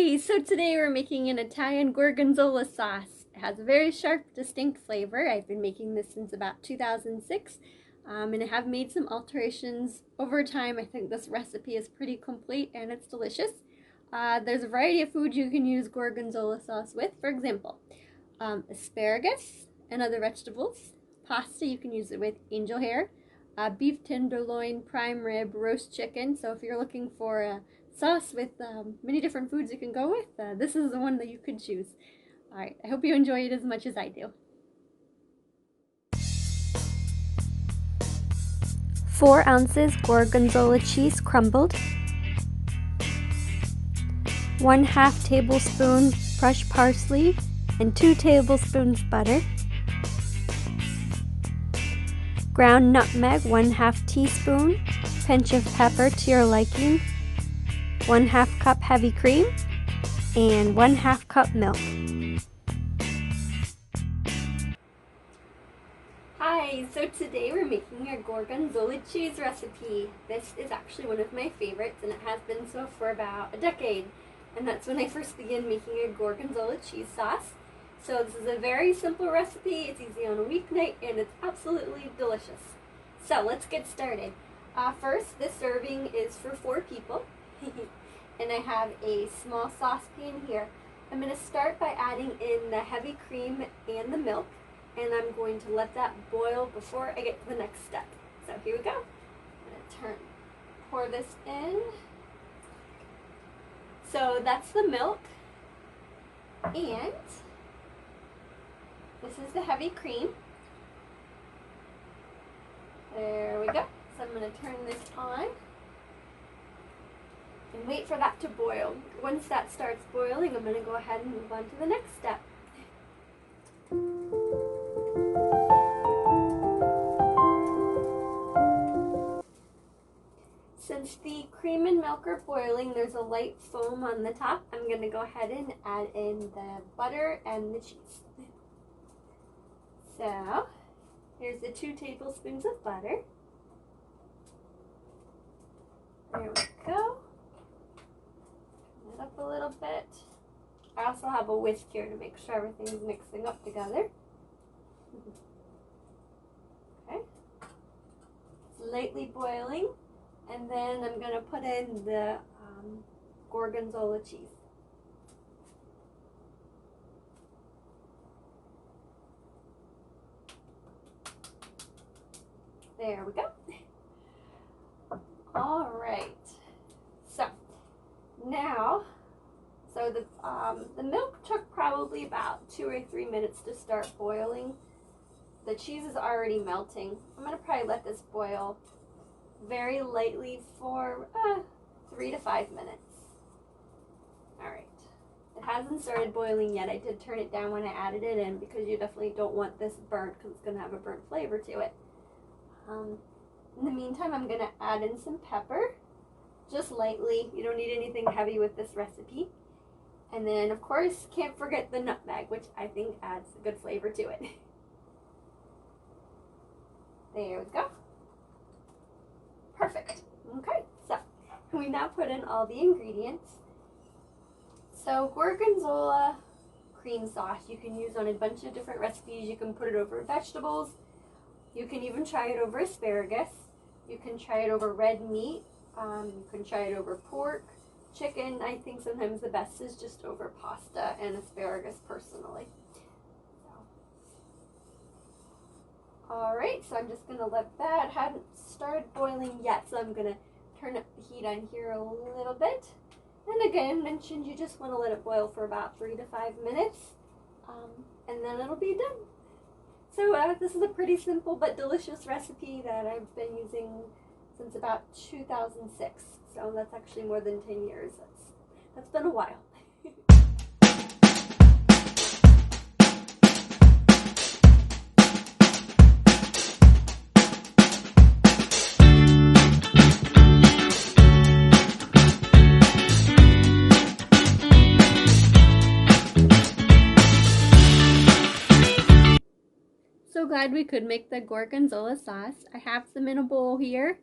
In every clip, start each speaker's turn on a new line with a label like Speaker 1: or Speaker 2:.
Speaker 1: Hi! So today we're making an Italian gorgonzola sauce. It has a very sharp, distinct flavor. I've been making this since about 2006, and I have made some alterations over time. I think this recipe is pretty complete and it's delicious. There's a variety of food you can use gorgonzola sauce with. For example, asparagus and other vegetables. Pasta, you can use it with angel hair. Beef tenderloin, prime rib, roast chicken. So if you're looking for a sauce with many different foods you can go with, this is the one that you could choose. Alright, I hope you enjoy it as much as I do. 4 ounces gorgonzola cheese crumbled, 1/2 tablespoon fresh parsley, and 2 tablespoons butter, ground nutmeg 1/2 teaspoon, pinch of pepper to your liking, 1/2 cup heavy cream, and 1/2 cup milk. Hi, so today we're making a gorgonzola cheese recipe. This is actually one of my favorites, and it has been so for about a decade. And that's when I first began making a gorgonzola cheese sauce. So this is a very simple recipe, it's easy on a weeknight, and it's absolutely delicious. So let's get started. First, this serving is for 4 people. And I have a small saucepan here. I'm going to start by adding in the heavy cream and the milk, and I'm going to let that boil before I get to the next step. So here we go. I'm going to pour this in. So that's the milk, and this is the heavy cream. There we go. So I'm going to turn this on and wait for that to boil. Once that starts boiling, I'm going to go ahead and move on to the next step. Since the cream and milk are boiling, there's a light foam on the top. I'm going to go ahead and add in the butter and the cheese. So, here's the 2 tablespoons of butter. There we go. Turn it up a little bit. I also have a whisk here to make sure everything's mixing up together. Okay. It's lightly boiling. And then I'm going to put in the gorgonzola cheese. There we go. All right. So now, the milk took probably about 2 or 3 minutes to start boiling. The cheese is already melting. I'm going to probably let this boil very lightly for 3 to 5 minutes. Alright, it hasn't started boiling yet. I did turn it down when I added it in because you definitely don't want this burnt because it's going to have a burnt flavor to it. In the meantime, I'm going to add in some pepper, just lightly. You don't need anything heavy with this recipe. And then, of course, can't forget the nutmeg, which I think adds a good flavor to it. There we go. Perfect. Okay, so we now put in all the ingredients. So gorgonzola cream sauce you can use on a bunch of different recipes. You can put it over vegetables. You can even try it over asparagus. You can try it over red meat. You can try it over pork, chicken. I think sometimes the best is just over pasta and asparagus personally. Alright, so I'm just going to let that, hadn't started boiling yet, so I'm going to turn up the heat on here a little bit. And again, mentioned you just want to let it boil for about 3 to 5 minutes, and then it'll be done. So this is a pretty simple but delicious recipe that I've been using since about 2006, so that's actually more than 10 years. That's been a while. So glad we could make the gorgonzola sauce. I have some in a bowl here.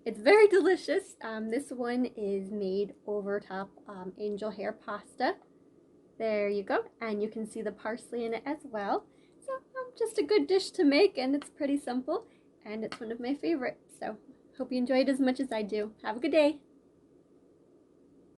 Speaker 1: It's very delicious. This one is made over top angel hair pasta. There you go. And you can see the parsley in it as well. So just a good dish to make, and it's pretty simple, and it's one of my favorites. So hope you enjoyed as much as I do. Have a good day.